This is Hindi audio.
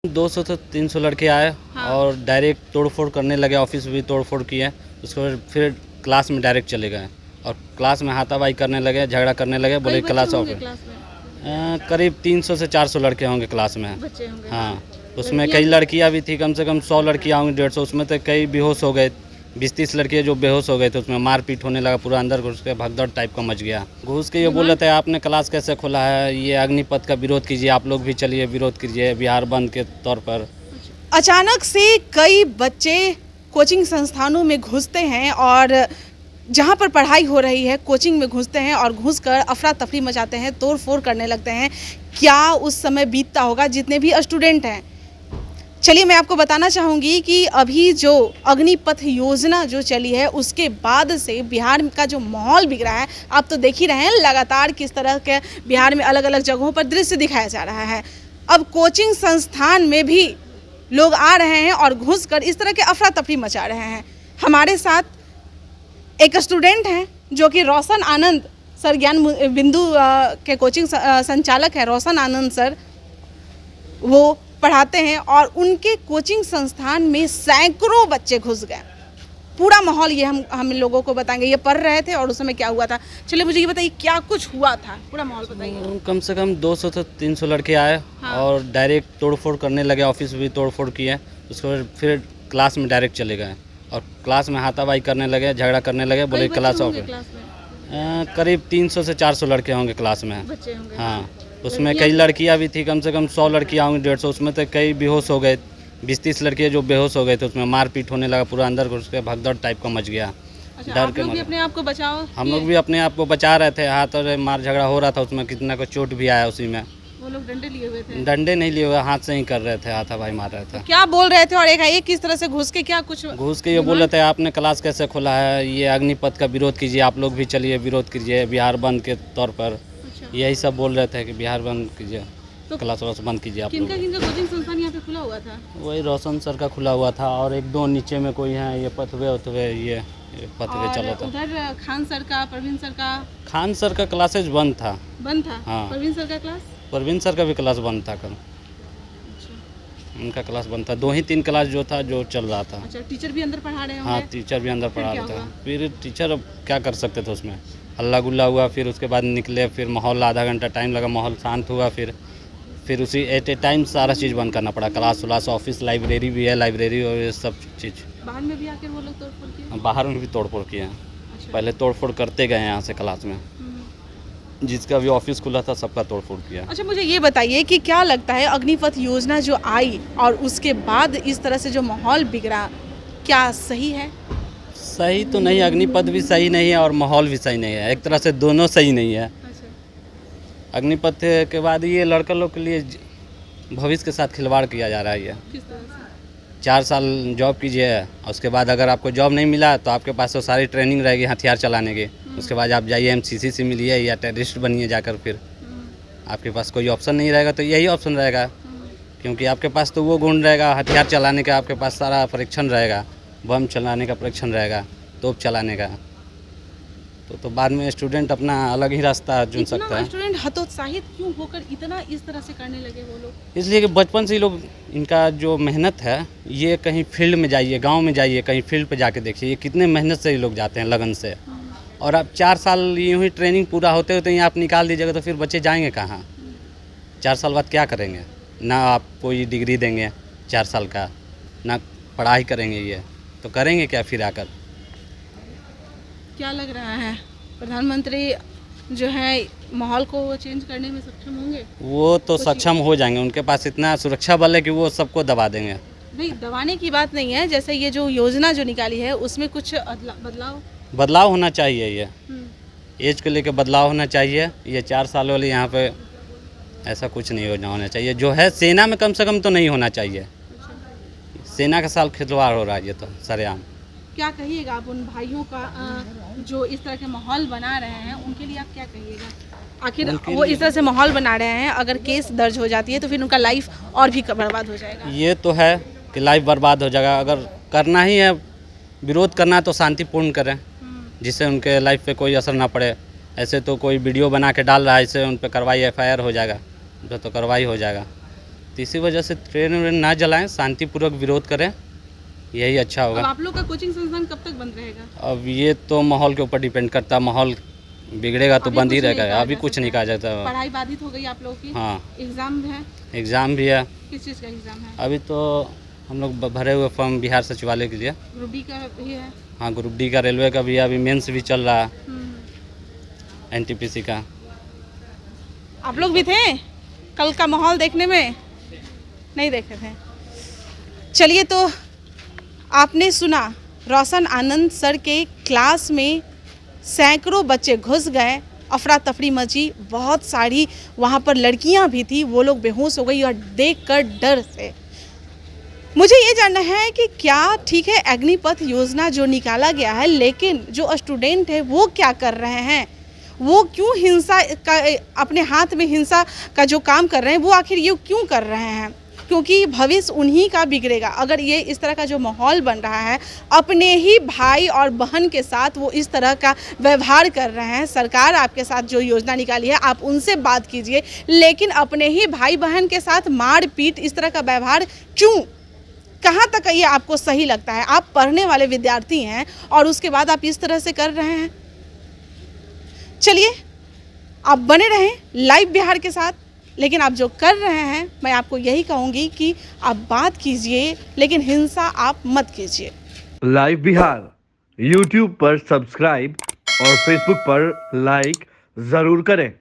200 से 300 लड़के आए। हाँ। और डायरेक्ट तोड़फोड़ करने लगे, ऑफिस भी तोड़फोड़ किए। उसके बाद फिर क्लास में डायरेक्ट चले गए और क्लास में हाथापाई करने लगे, झगड़ा करने लगे, बोले क्लास ऑफ। करीब 300 से 400 लड़के होंगे क्लास में। बच्चे होंगे। हाँ, उसमें कई लड़कियां भी थी, कम से कम 100 लड़कियां होंगी, 150। उसमें तो कई बेहोश हो गए, 20-30 लड़के जो बेहोश हो गए थे। उसमें मारपीट होने लगा, पूरा अंदर घुस के भगदड़ टाइप का मच गया। घुस के ये बोल रहे थे आपने क्लास कैसे खोला है, ये अग्निपथ का विरोध कीजिए, आप लोग भी चलिए विरोध कीजिए बिहार बंद के तौर पर। अचानक से कई बच्चे कोचिंग संस्थानों में घुसते हैं और जहां पर पढ़ाई हो रही है कोचिंग में घुसते हैं और घुसकर अफरा तफरी मचाते हैं, तोड़ फोड़ करने लगते हैं। क्या उस समय बीतता होगा जितने भी स्टूडेंट हैं। चलिए मैं आपको बताना चाहूँगी कि अभी जो अग्निपथ योजना जो चली है उसके बाद से बिहार का जो माहौल बिगड़ा है, आप तो देख ही रहे हैं लगातार किस तरह के बिहार में अलग अलग जगहों पर दृश्य दिखाया जा रहा है। अब कोचिंग संस्थान में भी लोग आ रहे हैं और घुसकर इस तरह के अफरा तफरी मचा रहे हैं। हमारे साथ एक स्टूडेंट हैं जो कि रोशन आनंद सर, ज्ञान बिंदु के कोचिंग संचालक है रोशन आनंद सर। वो पढ़ाते हैं और उनके कोचिंग संस्थान में सैकड़ों बच्चे घुस गए। पूरा माहौल ये हम लोगों को बताएंगे, ये पढ़ रहे थे और उस समय क्या हुआ था। चलिए मुझे ये बताइए क्या कुछ हुआ था, पूरा माहौल बताइए। कम से कम 200 से 300 लड़के आए। हाँ। और डायरेक्ट तोड़फोड़ करने लगे, ऑफिस भी तोड़फोड़ किए। उसके बाद फिर क्लास में डायरेक्ट चले गए और क्लास में हाथापाई करने लगे, झगड़ा करने लगे, बोले क्लास ऑफ। करीब 300 से 400 लड़के होंगे क्लास में। बच्चे होंगे। हाँ, उसमें कई लड़कियां भी थी, कम से कम 100 लड़कियां होंगी, 150। उसमें तो कई बेहोश हो गए, 20-30 लड़के जो बेहोश हो गए थे। उसमें मारपीट होने लगा, पूरा अंदर घुस के भगदड़ टाइप का मच गया। अच्छा, डर आप के लोग भी मारे अपने आप को बचाओ। हम लोग भी अपने आप को बचा रहे थे। हाथ और मार झगड़ा हो रहा था, उसमें कितना को चोट भी आया। उसी में वो लोग डंडे लिए हुए थे। डंडे नहीं लिए हुए, हाथ से ही कर रहे थे, हाथापाई मार रहे थे। क्या बोल रहे थे और एक किस तरह से घुस के क्या कुछ घुस के ये बोल रहे थे आपने क्लास कैसे खोला है, ये अग्निपथ का विरोध कीजिए, आप लोग भी चलिए विरोध कीजिए बिहार बंद के तौर पर। अच्छा। यही सब बोल रहे थे कि बिहार बंद कीजिए, तो क्लास वास बंद कीजिए आप लोग। किनका कोचिंग संस्थान यहाँ पे खुला हुआ था? वही रोशन सर का खुला हुआ था और एक दो नीचे में कोई है, ये पथवे ये पथवे चला था। उधर खान सर का, प्रवीण सर का। खान सर का क्लासेज बंद था। बंद था? हाँ। प्रवीण सर का क्लास? प्रवीण सर का भी क्लास बंद था कल। अच्छा। उनका क्लास बंद था, 2 ही 3 क्लास जो था जो चल रहा था। अच्छा, टीचर भी अंदर पढ़ा रहे होंगे? हाँ, टीचर भी अंदर पढ़ा क्या रहा था। हुआ? फिर टीचर अब क्या कर सकते थे, उसमें हल्ला गुल्ला हुआ। फिर उसके बाद निकले, फिर माहौल आधा घंटा टाइम लगा, माहौल शांत हुआ। फिर उसी एट ए टाइम सारा चीज़ बंद करना पड़ा, क्लास व्लास, ऑफिस, लाइब्रेरी भी है, लाइब्रेरी और ये सब चीज़। बाहर में भी आकर वो लोग तोड़फोड़ किए? बाहर में भी तोड़फोड़ किए हैं। अच्छा। पहले तोड़फोड़ करते गए यहाँ से क्लास में, जिसका भी ऑफिस खुला था सबका तोड़फोड़ किया। अच्छा, मुझे ये बताइए कि क्या लगता है अग्निपथ योजना जो आई और उसके बाद इस तरह से जो माहौल बिगड़ा, क्या सही है? सही तो नहीं, अग्निपथ भी सही नहीं है और माहौल भी सही नहीं है। एक तरह से दोनों सही नहीं है। अच्छा। अग्निपथ के बाद ये लड़का लोग के लिए भविष्य के साथ खिलवाड़ किया जा रहा है। ये किस तरह से? 4 साल जॉब कीजिए और उसके बाद अगर आपको जॉब नहीं मिला तो आपके पास तो सारी ट्रेनिंग रहेगी हथियार चलाने की। उसके बाद आप जाइए MCC से मिलिए या टेररिस्ट बनिए जाकर। फिर आपके पास कोई ऑप्शन नहीं रहेगा तो यही ऑप्शन रहेगा, क्योंकि आपके पास तो वो गुण रहेगा हथियार चलाने का, आपके पास सारा परीक्षण रहेगा, बम चलाने का परीक्षण रहेगा, तोप चलाने का। तो बाद में स्टूडेंट अपना अलग ही रास्ता चुन सकता है। स्टूडेंट हतोत्साहित क्यों होकर इतना इस तरह से करने लगे वो लोग? इसलिए कि बचपन से ही लोग, इनका जो मेहनत है, ये कहीं फील्ड में जाइए, गांव में जाइए, कहीं फील्ड पे जाके देखिए, ये कितने मेहनत से ये लोग जाते हैं, लगन से। और अब 4 साल यूँ ही ट्रेनिंग पूरा होते होते यहाँ आप निकाल दीजिएगा तो फिर बच्चे जाएंगे कहाँ? 4 साल बाद क्या करेंगे? ना आप कोई डिग्री देंगे 4 साल का, ना पढ़ाई करेंगे, ये तो करेंगे क्या फिर आकर? क्या लग रहा है प्रधानमंत्री जो है माहौल को चेंज करने में सक्षम होंगे? वो तो सक्षम हो जाएंगे, उनके पास इतना सुरक्षा बल है कि वो सबको दबा देंगे। नहीं, दबाने की बात नहीं है, जैसे ये जो योजना जो निकाली है उसमें कुछ बदलाव होना चाहिए। ये एज को लेकर बदलाव होना चाहिए। ये 4 साल वाले यहाँ पे ऐसा कुछ नहीं होना चाहिए। जो है सेना में कम से कम तो नहीं होना चाहिए। सेना का साल खिलवाड़ हो रहा है ये तो सरेआम। क्या कहिएगा आप उन भाइयों का जो इस तरह के माहौल बना रहे हैं, उनके लिए आप क्या कहिएगा? आखिर वो इस तरह से माहौल बना रहे हैं, अगर केस दर्ज हो जाती है तो फिर उनका लाइफ और भी बर्बाद हो जाएगा। ये तो है कि लाइफ बर्बाद हो जाएगा। अगर करना ही है, विरोध करना है तो शांतिपूर्ण करें, जिससे उनके लाइफ पे कोई असर ना पड़े। ऐसे तो कोई वीडियो बना के डाल रहा है, इससे उन पर कार्रवाई FIR हो जाएगा, जो तो कार्रवाई हो जाएगा। तो इसी वजह से ट्रेन व्रेन ना जलाएं, शांतिपूर्वक विरोध करें, यही अच्छा अब होगा। आप लोग का कोचिंग संस्थान कब तक बंद रहेगा? अब ये तो माहौल के ऊपर डिपेंड करता है, माहौल बिगड़ेगा तो अभी बंद ही कुछ नहीं रहेगा, कहा अभी जा कुछ सकता नहीं है। कहा जाता। पढ़ाई बाधित हो गई आप लोगों की? हाँ, एग्जाम है? एग्ज़ाम भी है। किस चीज़ का एग्जाम है? अभी तो हम लोग भरे हुए फॉर्म बिहार सचिवालय के लिए। ग्रुप डी का भी है? हाँ, ग्रुप डी का, रेलवे का भी है, अभी मेंस भी चल रहा है, हम्म। एनटीपीसी का। आप लोग भी थे कल का माहौल देखने में? नहीं देखे थे। चलिए, तो आपने सुना रोशन आनंद सर के क्लास में सैकड़ों बच्चे घुस गए, अफरा तफरी मची, बहुत सारी वहाँ पर लड़कियाँ भी थी, वो लोग बेहोश हो गई और देखकर डर से। मुझे ये जानना है कि क्या ठीक है अग्निपथ योजना जो निकाला गया है, लेकिन जो स्टूडेंट है वो क्या कर रहे हैं, वो क्यों हिंसा का अपने हाथ में हिंसा का जो काम कर रहे हैं वो आखिर ये क्यों कर रहे हैं? क्योंकि भविष्य उन्हीं का बिगड़ेगा अगर ये इस तरह का जो माहौल बन रहा है, अपने ही भाई और बहन के साथ वो इस तरह का व्यवहार कर रहे हैं। सरकार आपके साथ जो योजना निकाली है आप उनसे बात कीजिए, लेकिन अपने ही भाई बहन के साथ मार पीट इस तरह का व्यवहार क्यों? कहाँ तक ये आपको सही लगता है? आप पढ़ने वाले विद्यार्थी हैं और उसके बाद आप इस तरह से कर रहे हैं। चलिए, आप बने रहें लाइव बिहार के साथ, लेकिन आप जो कर रहे हैं मैं आपको यही कहूँगी कि आप बात कीजिए, लेकिन हिंसा आप मत कीजिए। लाइव बिहार यूट्यूब पर सब्सक्राइब और फेसबुक पर लाइक जरूर करें।